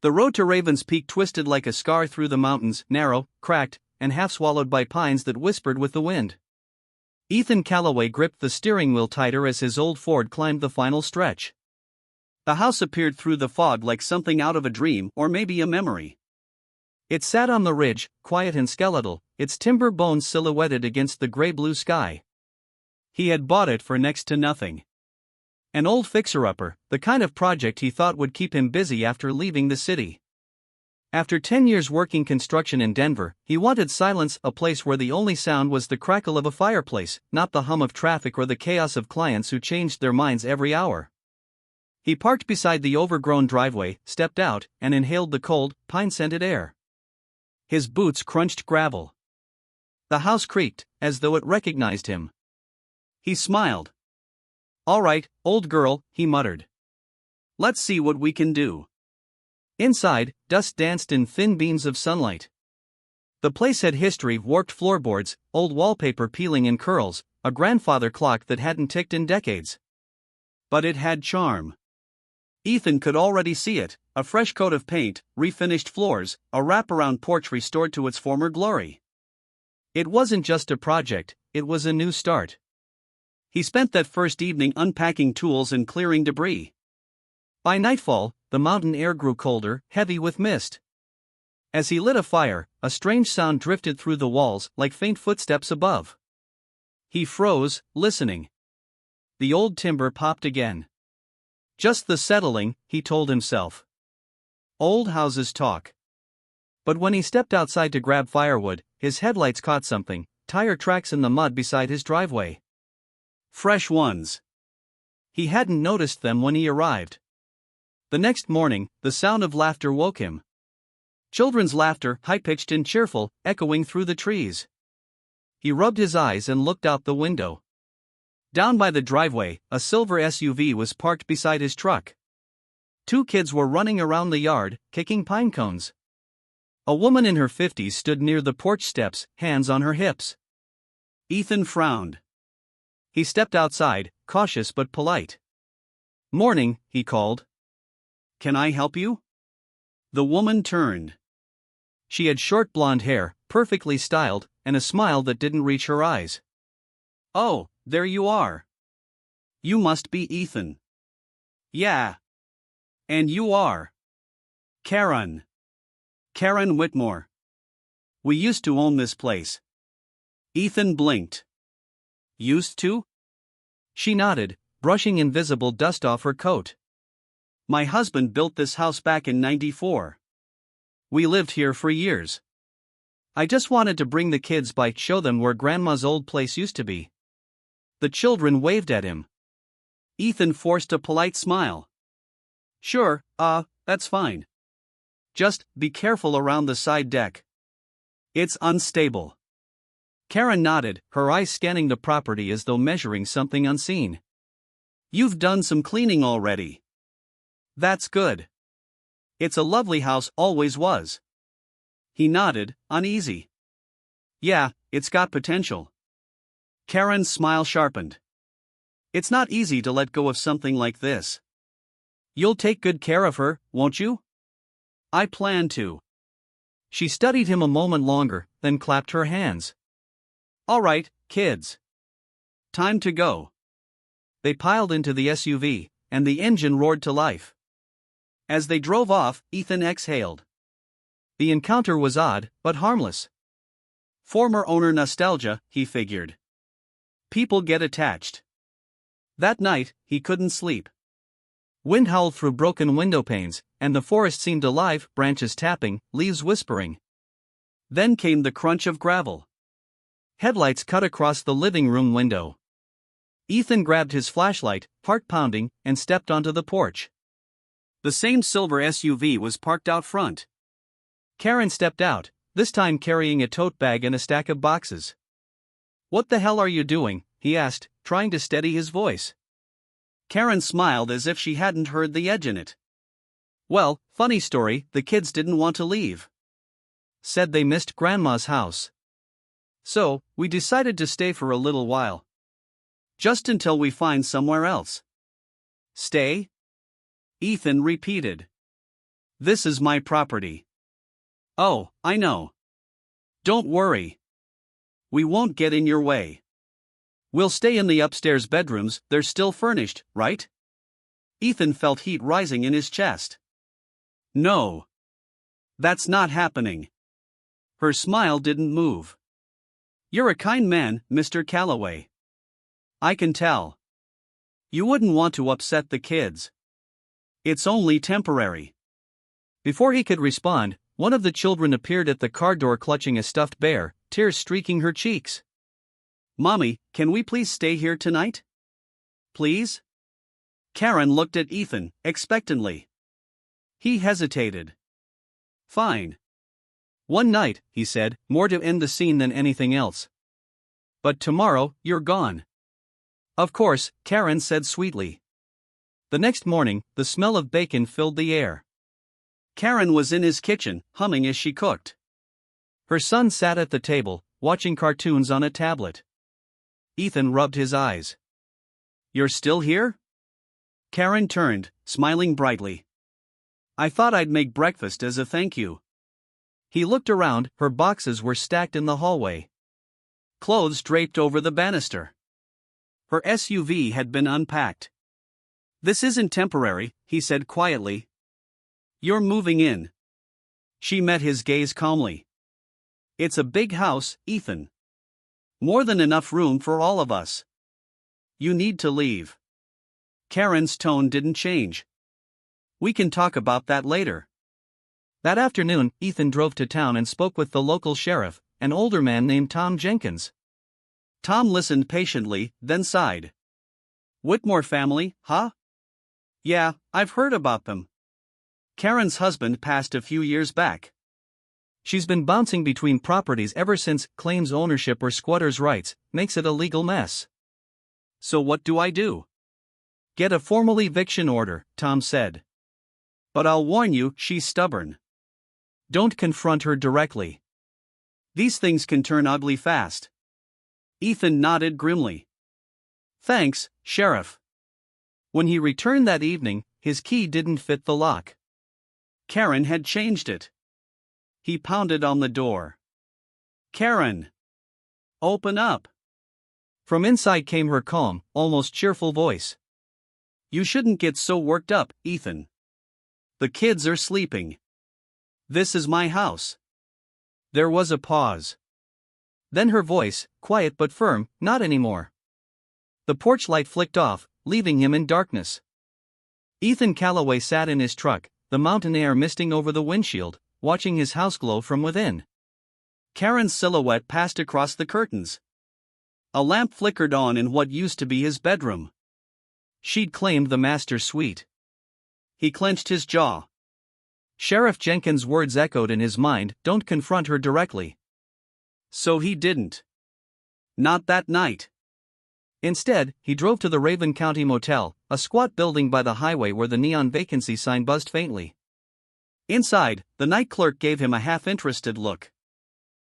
The road to Raven's Peak twisted like a scar through the mountains, narrow, cracked, and half-swallowed by pines that whispered with the wind. Ethan Calloway gripped the steering wheel tighter as his old Ford climbed the final stretch. The house appeared through the fog like something out of a dream or maybe a memory. It sat on the ridge, quiet and skeletal, its timber bones silhouetted against the gray-blue sky. He had bought it for next to nothing. An old fixer-upper, the kind of project he thought would keep him busy after leaving the city. After 10 years working construction in Denver, he wanted silence, a place where the only sound was the crackle of a fireplace, not the hum of traffic or the chaos of clients who changed their minds every hour. He parked beside the overgrown driveway, stepped out, and inhaled the cold, pine-scented air. His boots crunched gravel. The house creaked, as though it recognized him. He smiled. "All right, old girl," he muttered. "Let's see what we can do." Inside, dust danced in thin beams of sunlight. The place had history: warped floorboards, old wallpaper peeling in curls, a grandfather clock that hadn't ticked in decades. But it had charm. Ethan could already see it: a fresh coat of paint, refinished floors, a wraparound porch restored to its former glory. It wasn't just a project, it was a new start. He spent that first evening unpacking tools and clearing debris. By nightfall, the mountain air grew colder, heavy with mist. As he lit a fire, a strange sound drifted through the walls, like faint footsteps above. He froze, listening. The old timber popped again. Just the settling, he told himself. Old houses talk. But when he stepped outside to grab firewood, his headlights caught something: tire tracks in the mud beside his driveway. Fresh ones. He hadn't noticed them when he arrived. The next morning, the sound of laughter woke him. Children's laughter, high-pitched and cheerful, echoing through the trees. He rubbed his eyes and looked out the window. Down by the driveway, a silver SUV was parked beside his truck. 2 kids were running around the yard, kicking pine cones. A woman in her 50s stood near the porch steps, hands on her hips. Ethan frowned. He stepped outside, cautious but polite. "Morning," he called. "Can I help you?" The woman turned. She had short blonde hair, perfectly styled, and a smile that didn't reach her eyes. "Oh, there you are. You must be Ethan." "Yeah. And you are?" "Karen. Karen Whitmore. We used to own this place." Ethan blinked. "Used to?" She nodded, brushing invisible dust off her coat. "My husband built this house back in '94. We lived here for years. I just wanted to bring the kids by, show them where Grandma's old place used to be." The children waved at him. Ethan forced a polite smile. "Sure, that's fine. Just be careful around the side deck. It's unstable." Karen nodded, her eyes scanning the property as though measuring something unseen. "You've done some cleaning already." "That's good. It's a lovely house, always was." He nodded, uneasy. "Yeah, it's got potential." Karen's smile sharpened. "It's not easy to let go of something like this. You'll take good care of her, won't you?" "I plan to." She studied him a moment longer, then clapped her hands. "All right, kids. Time to go." They piled into the SUV, and the engine roared to life. As they drove off, Ethan exhaled. The encounter was odd, but harmless. Former owner nostalgia, he figured. People get attached. That night, he couldn't sleep. Wind howled through broken window panes, and the forest seemed alive, branches tapping, leaves whispering. Then came the crunch of gravel. Headlights cut across the living room window. Ethan grabbed his flashlight, heart pounding, and stepped onto the porch. The same silver SUV was parked out front. Karen stepped out, this time carrying a tote bag and a stack of boxes. "What the hell are you doing?" he asked, trying to steady his voice. Karen smiled as if she hadn't heard the edge in it. "Well, funny story, the kids didn't want to leave. Said they missed Grandma's house. So, we decided to stay for a little while. Just until we find somewhere else." "Stay?" Ethan repeated. This is my property. Oh, I know. Don't worry. We won't get in your way. We'll stay in the upstairs bedrooms, they're still furnished, right? Ethan felt heat rising in his chest. No. That's not happening. Her smile didn't move. You're a kind man, Mr. Calloway. I can tell. You wouldn't want to upset the kids. It's only temporary. Before he could respond, one of the children appeared at the car door clutching a stuffed bear, tears streaking her cheeks. Mommy, can we please stay here tonight? Please? Karen looked at Ethan, expectantly. He hesitated. Fine. One night, he said, more to end the scene than anything else. But tomorrow, you're gone. Of course, Karen said sweetly. The next morning, the smell of bacon filled the air. Karen was in his kitchen, humming as she cooked. Her son sat at the table, watching cartoons on a tablet. Ethan rubbed his eyes. You're still here? Karen turned, smiling brightly. I thought I'd make breakfast as a thank you. He looked around, her boxes were stacked in the hallway. Clothes draped over the banister. Her SUV had been unpacked. This isn't temporary, he said quietly. You're moving in. She met his gaze calmly. It's a big house, Ethan. More than enough room for all of us. You need to leave. Karen's tone didn't change. We can talk about that later. That afternoon, Ethan drove to town and spoke with the local sheriff, an older man named Tom Jenkins. Tom listened patiently, then sighed. Whitmore family, huh? Yeah, I've heard about them. Karen's husband passed a few years back. She's been bouncing between properties ever since, claims ownership or squatters' rights, makes it a legal mess. So what do I do? Get a formal eviction order, Tom said. But I'll warn you, she's stubborn. Don't confront her directly. These things can turn ugly fast. Ethan nodded grimly. Thanks, Sheriff. When he returned that evening, his key didn't fit the lock. Karen had changed it. He pounded on the door. Karen! Open up! From inside came her calm, almost cheerful voice. You shouldn't get so worked up, Ethan. The kids are sleeping. This is my house. There was a pause. Then her voice, quiet but firm, not anymore. The porch light flicked off, leaving him in darkness. Ethan Calloway sat in his truck, the mountain air misting over the windshield, watching his house glow from within. Karen's silhouette passed across the curtains. A lamp flickered on in what used to be his bedroom. She'd claimed the master suite. He clenched his jaw. Sheriff Jenkins' words echoed in his mind, don't confront her directly. So he didn't. Not that night. Instead, he drove to the Raven County Motel, a squat building by the highway where the neon vacancy sign buzzed faintly. Inside, the night clerk gave him a half-interested look.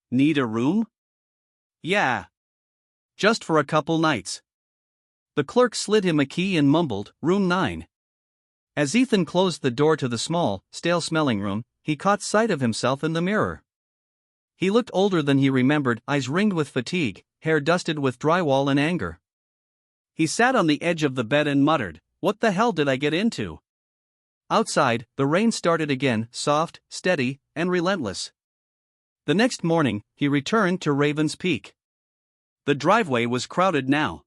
Need a room? Yeah. Just for a couple nights. The clerk slid him a key and mumbled, Room 9. As Ethan closed the door to the small, stale-smelling room, he caught sight of himself in the mirror. He looked older than he remembered, eyes ringed with fatigue, hair dusted with drywall and anger. He sat on the edge of the bed and muttered, What the hell did I get into? Outside, the rain started again, soft, steady, and relentless. The next morning, he returned to Raven's Peak. The driveway was crowded now.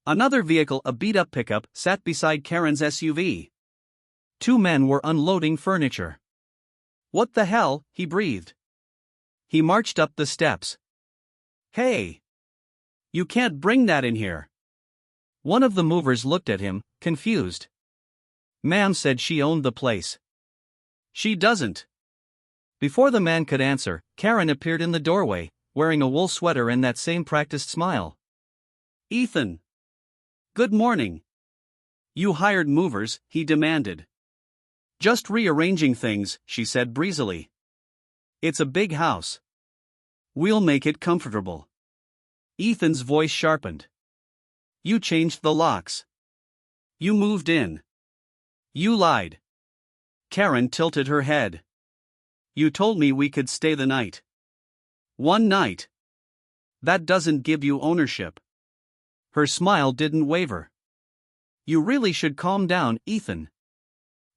Another vehicle, a beat-up pickup, sat beside Karen's SUV. Two men were unloading furniture. What the hell, he breathed. He marched up the steps. Hey! You can't bring that in here. One of the movers looked at him, confused. Ma'am said she owned the place. She doesn't. Before the man could answer, Karen appeared in the doorway, wearing a wool sweater and that same practiced smile. Ethan! Good morning. You hired movers, he demanded. Just rearranging things, she said breezily. It's a big house. We'll make it comfortable. Ethan's voice sharpened. You changed the locks. You moved in. You lied. Karen tilted her head. You told me we could stay the night. One night. That doesn't give you ownership. Her smile didn't waver. You really should calm down, Ethan.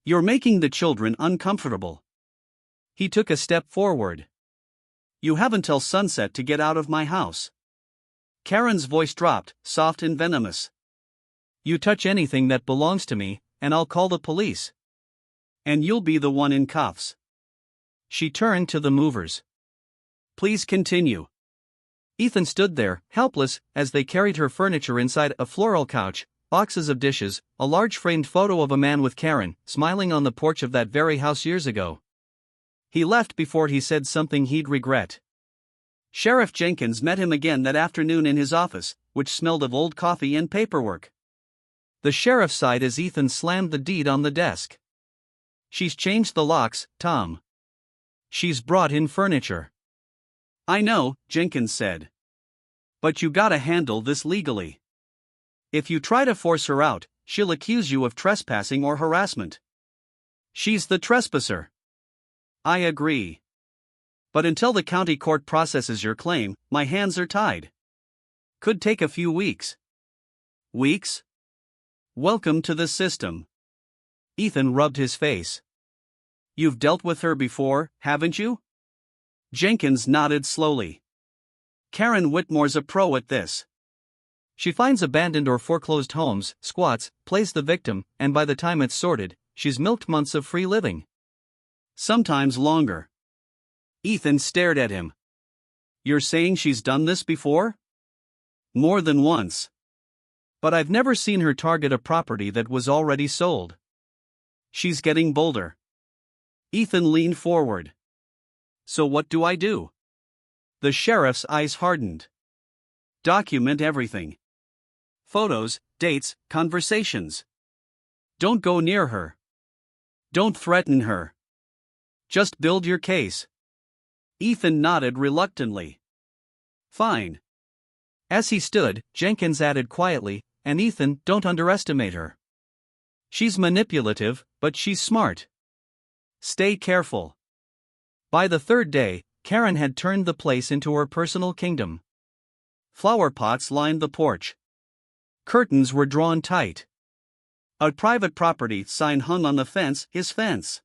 You're making the children uncomfortable. He took a step forward. You have until sunset to get out of my house. Karen's voice dropped, soft and venomous. You touch anything that belongs to me, and I'll call the police. And you'll be the one in cuffs. She turned to the movers. Please continue. Ethan stood there, helpless, as they carried her furniture inside a floral couch, boxes of dishes, a large framed photo of a man with Karen, smiling on the porch of that very house years ago. He left before he said something he'd regret. Sheriff Jenkins met him again that afternoon in his office, which smelled of old coffee and paperwork. The sheriff sighed as Ethan slammed the deed on the desk. She's changed the locks, Tom. She's brought in furniture. I know, Jenkins said. But you gotta handle this legally. If you try to force her out, she'll accuse you of trespassing or harassment. She's the trespasser. I agree. But until the county court processes your claim, my hands are tied. Could take a few weeks. Weeks? Welcome to the system. Ethan rubbed his face. You've dealt with her before, haven't you? Jenkins nodded slowly. Karen Whitmore's a pro at this. She finds abandoned or foreclosed homes, squats, plays the victim, and by the time it's sorted, she's milked months of free living. Sometimes longer. Ethan stared at him. You're saying she's done this before? More than once. But I've never seen her target a property that was already sold. She's getting bolder. Ethan leaned forward. So what do I do? The sheriff's eyes hardened. Document everything. Photos, dates, conversations. Don't go near her. Don't threaten her. Just build your case. Ethan nodded reluctantly. Fine. As he stood, Jenkins added quietly, and Ethan, don't underestimate her. She's manipulative, but she's smart. Stay careful. By the third day, Karen had turned the place into her personal kingdom. Flower pots lined the porch. Curtains were drawn tight. A private property sign hung on the fence, his fence.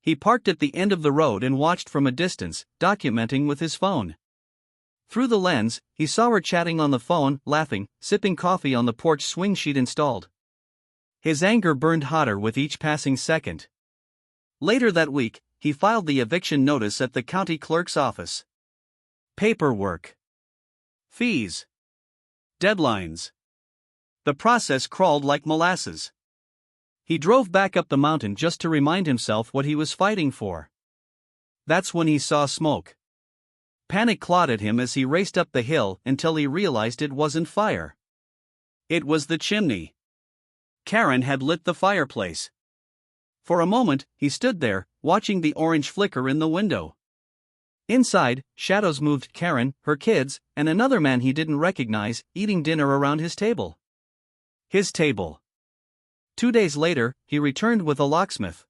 He parked at the end of the road and watched from a distance, documenting with his phone. Through the lens, he saw her chatting on the phone, laughing, sipping coffee on the porch swing she'd installed. His anger burned hotter with each passing second. Later that week, he filed the eviction notice at the county clerk's office. Paperwork. Fees. Deadlines. The process crawled like molasses. He drove back up the mountain just to remind himself what he was fighting for. That's when he saw smoke. Panic clawed at him as he raced up the hill until he realized it wasn't fire. It was the chimney. Karen had lit the fireplace. For a moment, he stood there, watching the orange flicker in the window. Inside, shadows moved Karen, her kids, and another man he didn't recognize, eating dinner around his table. His table. 2 days later, he returned with a locksmith.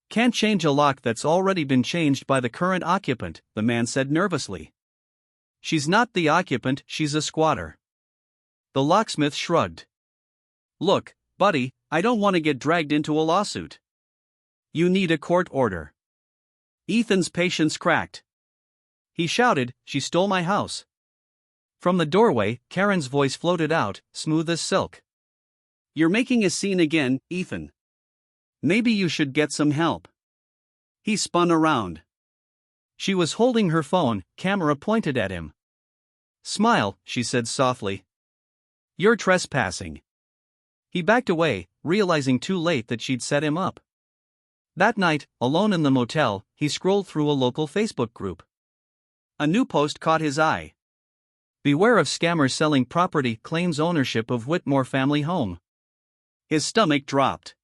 Can't change a lock that's already been changed by the current occupant, the man said nervously. She's not the occupant, she's a squatter. The locksmith shrugged. Look, buddy, I don't want to get dragged into a lawsuit. You need a court order. Ethan's patience cracked. He shouted, she stole my house. From the doorway, Karen's voice floated out, smooth as silk. You're making a scene again, Ethan. Maybe you should get some help. He spun around. She was holding her phone, camera pointed at him. Smile, she said softly. You're trespassing. He backed away, realizing too late that she'd set him up. That night, alone in the motel, he scrolled through a local Facebook group. A new post caught his eye. Beware of scammers selling property, claims ownership of Whitmore family home. His stomach dropped.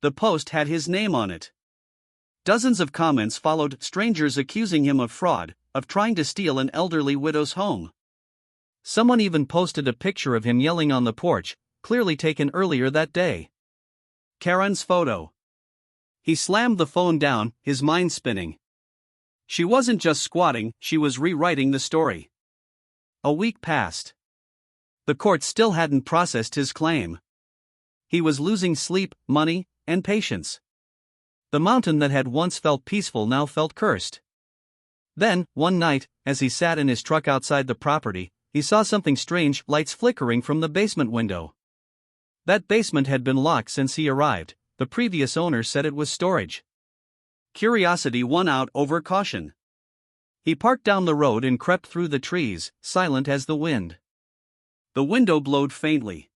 The post had his name on it. Dozens of comments followed, strangers accusing him of fraud, of trying to steal an elderly widow's home. Someone even posted a picture of him yelling on the porch, clearly taken earlier that day. Karen's photo. He slammed the phone down, his mind spinning. She wasn't just squatting, she was rewriting the story. A week passed. The court still hadn't processed his claim. He was losing sleep, money, and patience. The mountain that had once felt peaceful now felt cursed. Then, one night, as he sat in his truck outside the property, he saw something strange, lights flickering from the basement window. That basement had been locked since he arrived. The previous owner said it was storage. Curiosity won out over caution. He parked down the road and crept through the trees, silent as the wind. The window glowed faintly.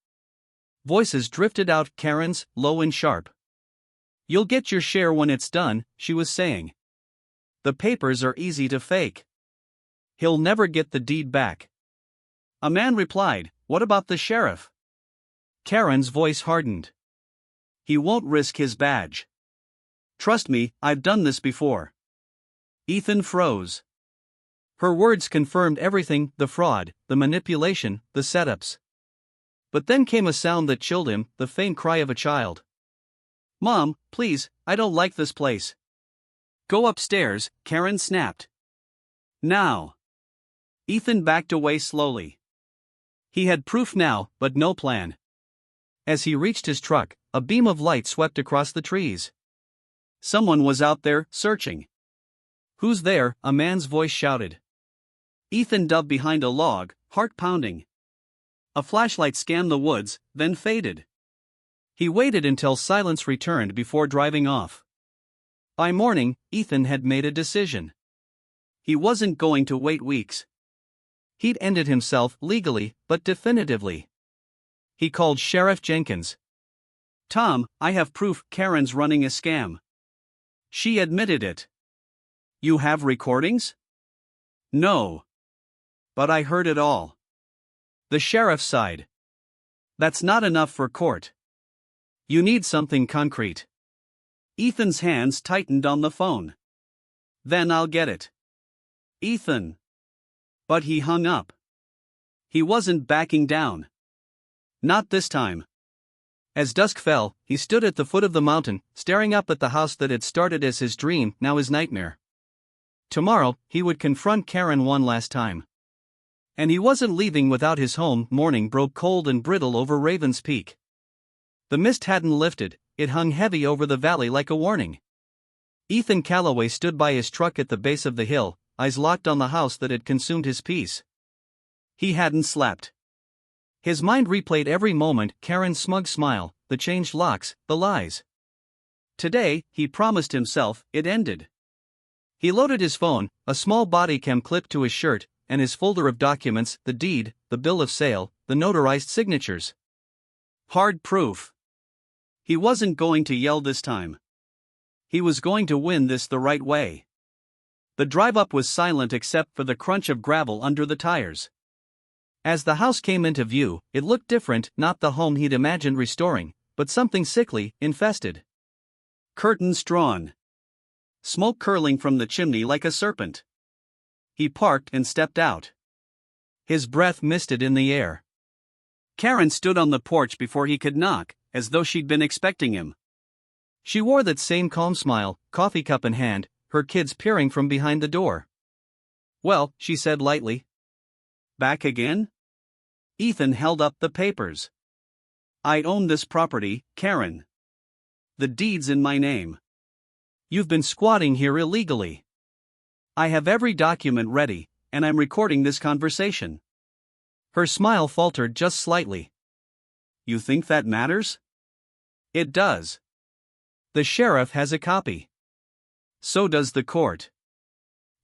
Voices drifted out, Karen's, low and sharp. "You'll get your share when it's done," she was saying. "The papers are easy to fake. He'll never get the deed back." A man replied, "What about the sheriff?" Karen's voice hardened. "He won't risk his badge. Trust me, I've done this before." Ethan froze. Her words confirmed everything, the fraud, the manipulation, the setups. But then came a sound that chilled him, the faint cry of a child. "Mom, please, I don't like this place." "Go upstairs," Karen snapped. "Now." Ethan backed away slowly. He had proof now, but no plan. As he reached his truck, a beam of light swept across the trees. Someone was out there, searching. "Who's there?" a man's voice shouted. Ethan dove behind a log, heart pounding. A flashlight scanned the woods, then faded. He waited until silence returned before driving off. By morning, Ethan had made a decision. He wasn't going to wait weeks. He'd ended himself legally, but definitively. He called Sheriff Jenkins. "Tom, I have proof Karen's running a scam." She admitted it. "You have recordings?" "No. But I heard it all." The sheriff sighed. "That's not enough for court. You need something concrete." Ethan's hands tightened on the phone. "Then I'll get it." "Ethan." But he hung up. He wasn't backing down. Not this time. As dusk fell, he stood at the foot of the mountain, staring up at the house that had started as his dream, now his nightmare. Tomorrow, he would confront Karen one last time. And he wasn't leaving without his home. Morning broke cold and brittle over Raven's Peak. The mist hadn't lifted, it hung heavy over the valley like a warning. Ethan Calloway stood by his truck at the base of the hill, eyes locked on the house that had consumed his peace. He hadn't slept. His mind replayed every moment, Karen's smug smile, the changed locks, the lies. Today, he promised himself, it ended. He loaded his phone, a small body cam clipped to his shirt, and his folder of documents, the deed, the bill of sale, the notarized signatures. Hard proof. He wasn't going to yell this time. He was going to win this the right way. The drive up was silent except for the crunch of gravel under the tires. As the house came into view, it looked different, not the home he'd imagined restoring, but something sickly, infested. Curtains drawn. Smoke curling from the chimney like a serpent. He parked and stepped out. His breath misted in the air. Karen stood on the porch before he could knock, as though she'd been expecting him. She wore that same calm smile, coffee cup in hand, her kids peering from behind the door. "Well," she said lightly. "Back again?" Ethan held up the papers. "I own this property, Karen. The deed's in my name. You've been squatting here illegally. I have every document ready, and I'm recording this conversation." Her smile faltered just slightly. "You think that matters?" "It does. The sheriff has a copy. So does the court.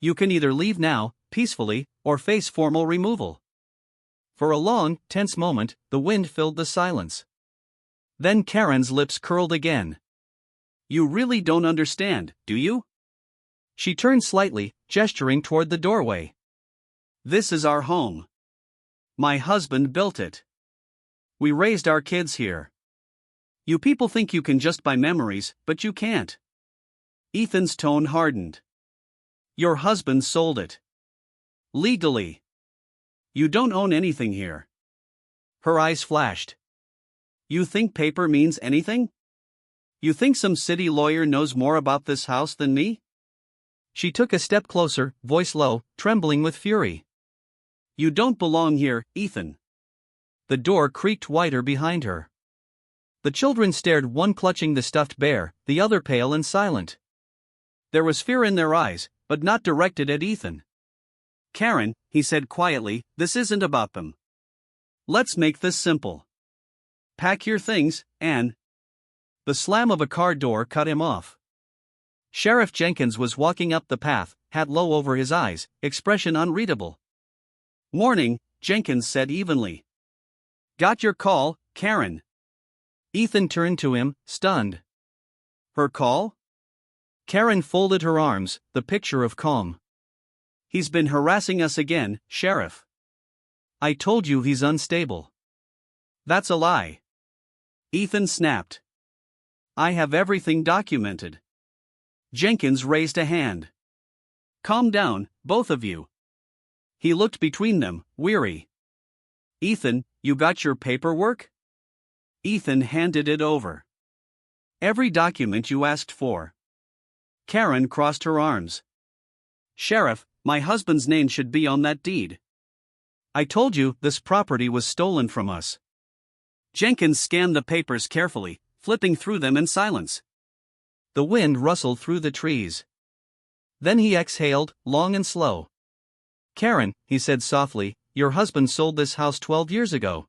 You can either leave now, peacefully, or face formal removal." For a long, tense moment, the wind filled the silence. Then Karen's lips curled again. "You really don't understand, do you?" She turned slightly, gesturing toward the doorway. "This is our home. My husband built it. We raised our kids here. You people think you can just buy memories, but you can't." Ethan's tone hardened. "Your husband sold it. Legally. You don't own anything here." Her eyes flashed. "You think paper means anything? You think some city lawyer knows more about this house than me? She took a step closer, voice low, trembling with fury. You don't belong here, Ethan. The door creaked wider behind her. The children stared, one clutching the stuffed bear, the other pale and silent. There was fear in their eyes, but not directed at Ethan. Karen, he said quietly, this isn't about them. Let's make this simple. Pack your things, and... The slam of a car door cut him off. Sheriff Jenkins was walking up the path, hat low over his eyes, expression unreadable. Morning, Jenkins said evenly. Got your call, Karen. Ethan turned to him, stunned. Her call? Karen folded her arms, the picture of calm. He's been harassing us again, Sheriff. I told you he's unstable. That's a lie. Ethan snapped. I have everything documented. Jenkins raised a hand. Calm down, both of you. He looked between them, weary. Ethan, you got your paperwork? Ethan handed it over. Every document you asked for. Karen crossed her arms. Sheriff, my husband's name should be on that deed. I told you this property was stolen from us. Jenkins scanned the papers carefully, flipping through them in silence. The wind rustled through the trees. Then he exhaled, long and slow. Karen, he said softly, your husband sold this house 12 years ago.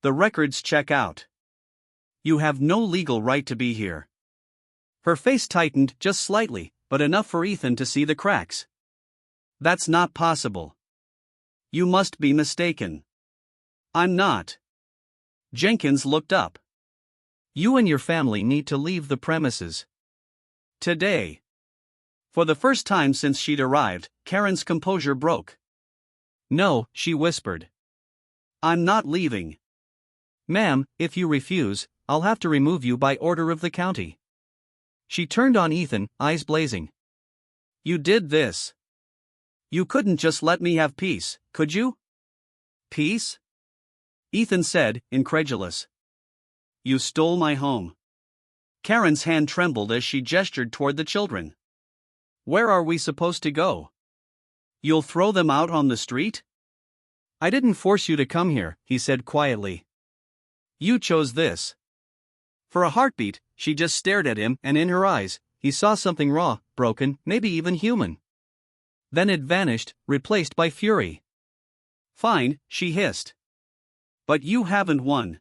The records check out. You have no legal right to be here. Her face tightened just slightly, but enough for Ethan to see the cracks. That's not possible. You must be mistaken. I'm not. Jenkins looked up. You and your family need to leave the premises. Today. For the first time since she'd arrived, Karen's composure broke. No, she whispered. I'm not leaving. Ma'am, if you refuse, I'll have to remove you by order of the county. She turned on Ethan, eyes blazing. You did this. You couldn't just let me have peace, could you? Peace? Ethan said, incredulous. You stole my home. Karen's hand trembled as she gestured toward the children. Where are we supposed to go? You'll throw them out on the street? I didn't force you to come here, he said quietly. You chose this. For a heartbeat, she just stared at him, and in her eyes, he saw something raw, broken, maybe even human. Then it vanished, replaced by fury. Fine, she hissed. But you haven't won.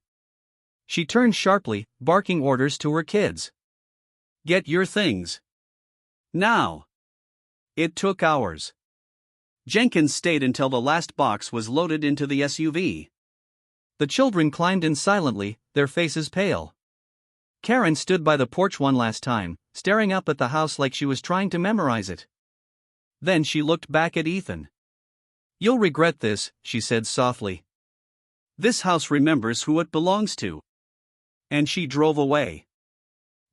She turned sharply, barking orders to her kids. Get your things. Now. It took hours. Jenkins stayed until the last box was loaded into the SUV. The children climbed in silently, their faces pale. Karen stood by the porch one last time, staring up at the house like she was trying to memorize it. Then she looked back at Ethan. You'll regret this, she said softly. This house remembers who it belongs to. And she drove away.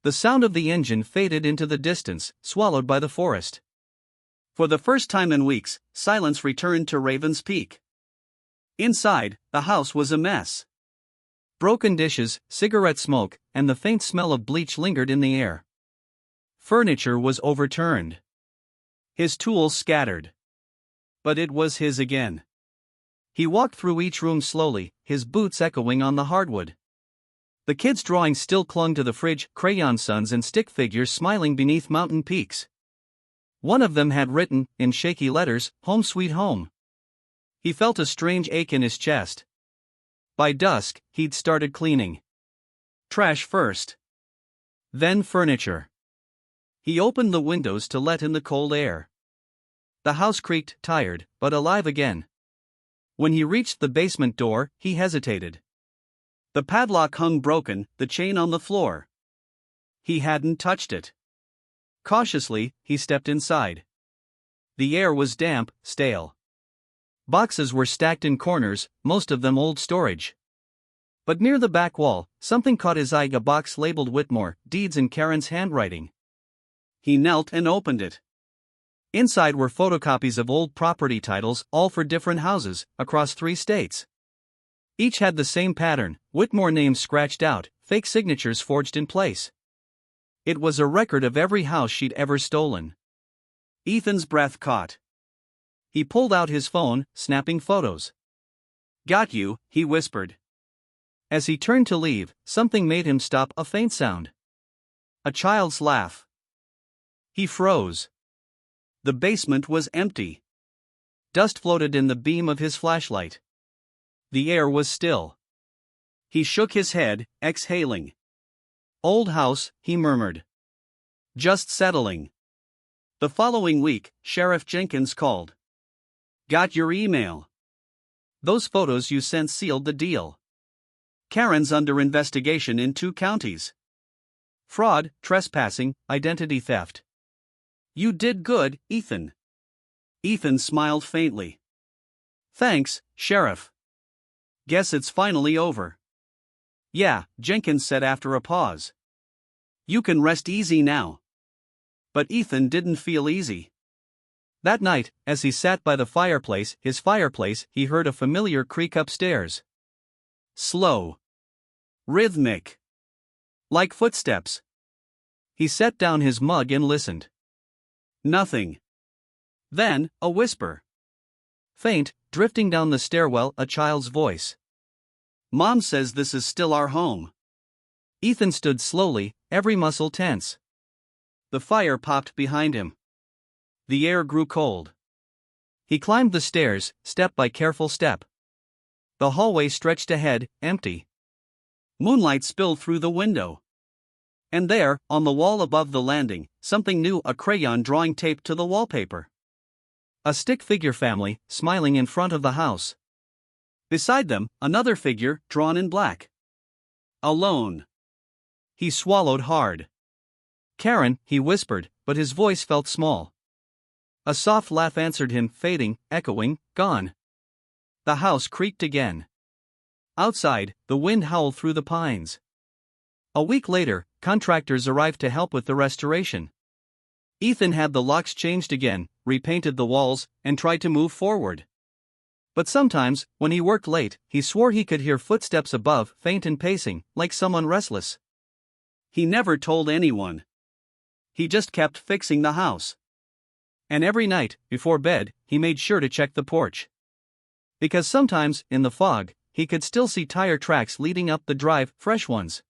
The sound of the engine faded into the distance, swallowed by the forest. For the first time in weeks, silence returned to Raven's Peak. Inside, the house was a mess. Broken dishes, cigarette smoke, and the faint smell of bleach lingered in the air. Furniture was overturned. His tools scattered. But it was his again. He walked through each room slowly, his boots echoing on the hardwood. The kids' drawings still clung to the fridge, crayon suns and stick figures smiling beneath mountain peaks. One of them had written, in shaky letters, Home Sweet Home. He felt a strange ache in his chest. By dusk, he'd started cleaning. Trash first. Then furniture. He opened the windows to let in the cold air. The house creaked, tired, but alive again. When he reached the basement door, he hesitated. The padlock hung broken, the chain on the floor. He hadn't touched it. Cautiously, he stepped inside. The air was damp, stale. Boxes were stacked in corners, most of them old storage. But near the back wall, something caught his eye, a box labeled Whitmore, Deeds in Karen's handwriting. He knelt and opened it. Inside were photocopies of old property titles, all for different houses, across 3 states. Each had the same pattern, Whitmore names scratched out, fake signatures forged in place. It was a record of every house she'd ever stolen. Ethan's breath caught. He pulled out his phone, snapping photos. "Got you," he whispered. As he turned to leave, something made him stop, a faint sound. A child's laugh. He froze. The basement was empty. Dust floated in the beam of his flashlight. The air was still. He shook his head, exhaling. "Old house," he murmured. "Just settling." The following week, Sheriff Jenkins called. "Got your email. Those photos you sent sealed the deal. Karen's under investigation in 2 counties. Fraud, trespassing, identity theft. You did good, Ethan." Ethan smiled faintly. "Thanks, Sheriff. Guess it's finally over." "Yeah," Jenkins said after a pause. "You can rest easy now." But Ethan didn't feel easy. That night, as he sat by the fireplace, he heard a familiar creak upstairs. Slow. Rhythmic. Like footsteps. He set down his mug and listened. Nothing. Then, a whisper. Faint, drifting down the stairwell, a child's voice. "Mom says this is still our home." Ethan stood slowly, every muscle tense. The fire popped behind him. The air grew cold. He climbed the stairs, step by careful step. The hallway stretched ahead, empty. Moonlight spilled through the window. And there, on the wall above the landing, something new, a crayon drawing taped to the wallpaper. A stick figure family, smiling in front of the house. Beside them, another figure, drawn in black. Alone. He swallowed hard. "Karen," he whispered, but his voice felt small. A soft laugh answered him, fading, echoing, gone. The house creaked again. Outside, the wind howled through the pines. A week later, contractors arrived to help with the restoration. Ethan had the locks changed again, repainted the walls, and tried to move forward. But sometimes, when he worked late, he swore he could hear footsteps above, faint and pacing, like someone restless. He never told anyone. He just kept fixing the house. And every night, before bed, he made sure to check the porch. Because sometimes, in the fog, he could still see tire tracks leading up the drive, fresh ones.